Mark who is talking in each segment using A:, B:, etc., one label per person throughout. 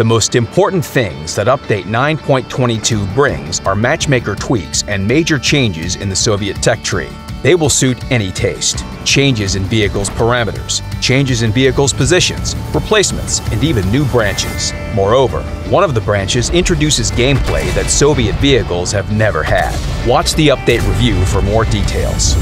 A: The most important things that Update 9.22 brings are matchmaker tweaks and major changes in the Soviet tech tree. They will suit any taste. Changes in vehicles' parameters, changes in vehicles' positions, replacements, and even new branches. Moreover, one of the branches introduces gameplay that Soviet vehicles have never had. Watch the update review for more details.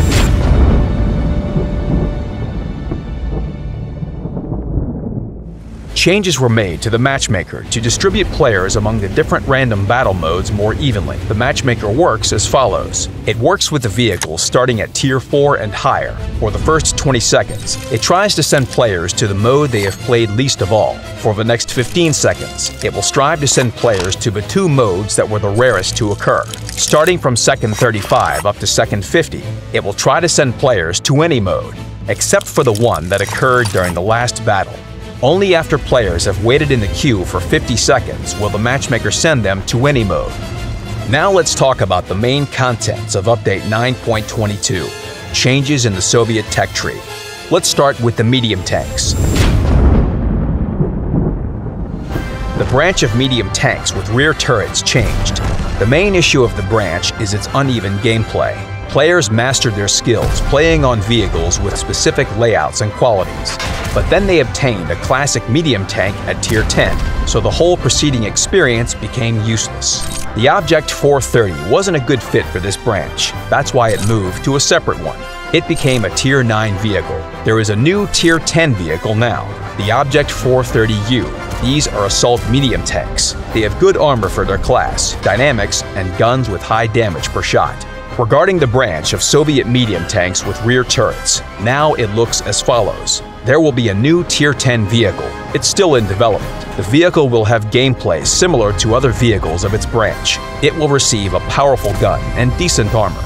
A: Changes were made to the matchmaker to distribute players among the different random battle modes more evenly. The matchmaker works as follows. It works with the vehicles starting at Tier 4 and higher. For the first 20 seconds, it tries to send players to the mode they have played least of all. For the next 15 seconds, it will strive to send players to the two modes that were the rarest to occur. Starting from second 35 up to second 50, it will try to send players to any mode, except for the one that occurred during the last battle. Only after players have waited in the queue for 50 seconds will the matchmaker send them to any mode. Now let's talk about the main contents of Update 9.22, changes in the Soviet tech tree. Let's start with the medium tanks. The branch of medium tanks with rear turrets changed. The main issue of the branch is its uneven gameplay. Players mastered their skills playing on vehicles with specific layouts and qualities, but then they obtained a classic medium tank at Tier 10, so the whole preceding experience became useless. The Object 430 wasn't a good fit for this branch, that's why it moved to a separate one. It became a Tier 9 vehicle. There is a new Tier 10 vehicle now, the Object 430U. These are assault medium tanks. They have good armor for their class, dynamics, and guns with high damage per shot. Regarding the branch of Soviet medium tanks with rear turrets, now it looks as follows. There will be a new Tier 10 vehicle. It's still in development. The vehicle will have gameplay similar to other vehicles of its branch. It will receive a powerful gun and decent armor.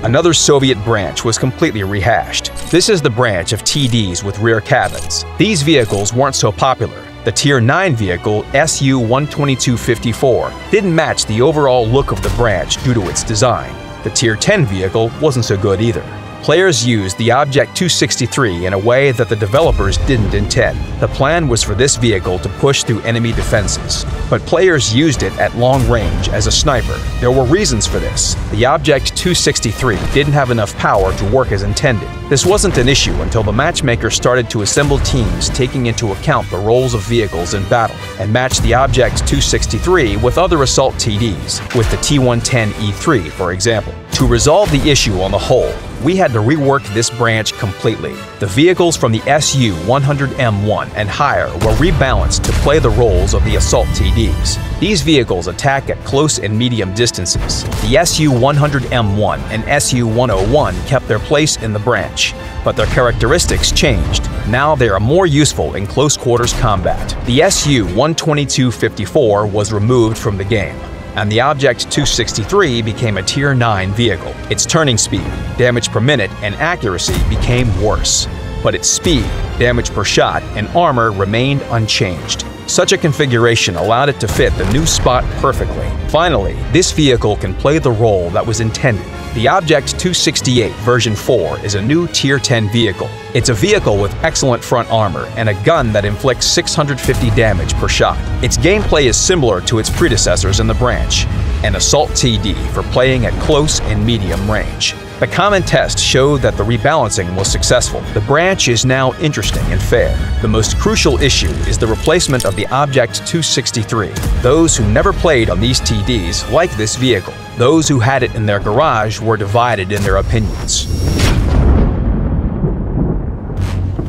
A: Another Soviet branch was completely rehashed. This is the branch of TDs with rear cabins. These vehicles weren't so popular. The Tier 9 vehicle SU-12254 didn't match the overall look of the branch due to its design. The Tier 10 vehicle wasn't so good either. Players used the Object 263 in a way that the developers didn't intend. The plan was for this vehicle to push through enemy defenses, but players used it at long range as a sniper. There were reasons for this. The Object 263 didn't have enough power to work as intended. This wasn't an issue until the matchmaker started to assemble teams taking into account the roles of vehicles in battle, and match the Object 263 with other assault TDs, with the T110E3 for example. To resolve the issue on the whole, we had to rework this branch completely. The vehicles from the SU-100M1 and higher were rebalanced to play the roles of the assault TDs. These vehicles attack at close and medium distances. The SU-100M1 and SU-101 kept their place in the branch, but their characteristics changed. Now they are more useful in close quarters combat. The SU-12254 was removed from the game, and the Object 263 became a Tier 9 vehicle. Its turning speed, damage per minute, and accuracy became worse, but its speed, damage per shot, and armor remained unchanged. Such a configuration allowed it to fit the new spot perfectly. Finally, this vehicle can play the role that was intended. The Object 268 version 4 is a new Tier 10 vehicle. It's a vehicle with excellent front armor and a gun that inflicts 650 damage per shot. Its gameplay is similar to its predecessors in the branch, an assault TD for playing at close and medium range. The common test showed that the rebalancing was successful. The branch is now interesting and fair. The most crucial issue is the replacement of the Object 263. Those who never played on these TDs like this vehicle. Those who had it in their garage were divided in their opinions.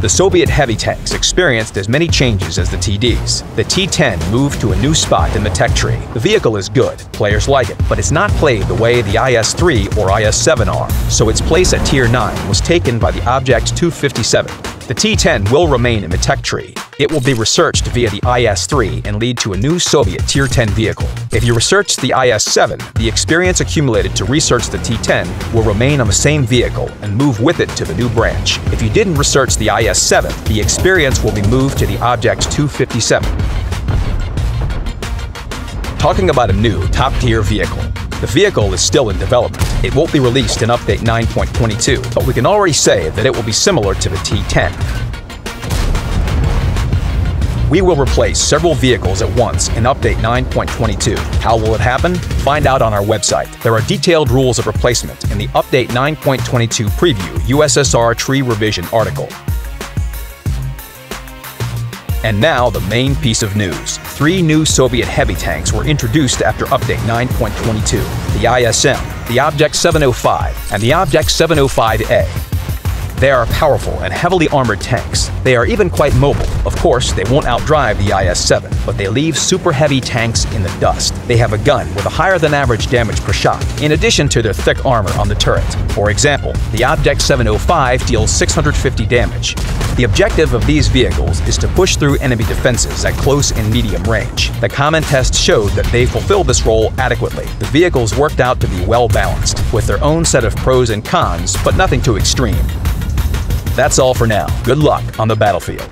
A: The Soviet heavy tanks experienced as many changes as the TDs. The T-10 moved to a new spot in the tech tree. The vehicle is good, players like it, but it's not played the way the IS-3 or IS-7 are, so its place at Tier 9 was taken by the Object 257. The T-10 will remain in the tech tree. It will be researched via the IS-3 and lead to a new Soviet Tier 10 vehicle. If you research the IS-7, the experience accumulated to research the T-10 will remain on the same vehicle and move with it to the new branch. If you didn't research the IS-7, the experience will be moved to the Object 257. Talking about a new top-tier vehicle. The vehicle is still in development. It won't be released in Update 9.22, but we can already say that it will be similar to the T-10. We will replace several vehicles at once in Update 9.22. How will it happen? Find out on our website. There are detailed rules of replacement in the Update 9.22 Preview USSR Tree Revision article. And now, the main piece of news. 3 new Soviet heavy tanks were introduced after Update 9.22, the ISM, the Object 705, and the Object 705A. They are powerful and heavily armored tanks. They are even quite mobile. Of course, they won't outdrive the IS-7, but they leave super heavy tanks in the dust. They have a gun with a higher than average damage per shot, in addition to their thick armor on the turret. For example, the Object 705 deals 650 damage. The objective of these vehicles is to push through enemy defenses at close and medium range. The common test showed that they fulfill this role adequately. The vehicles worked out to be well balanced, with their own set of pros and cons, but nothing too extreme. That's all for now. Good luck on the battlefield.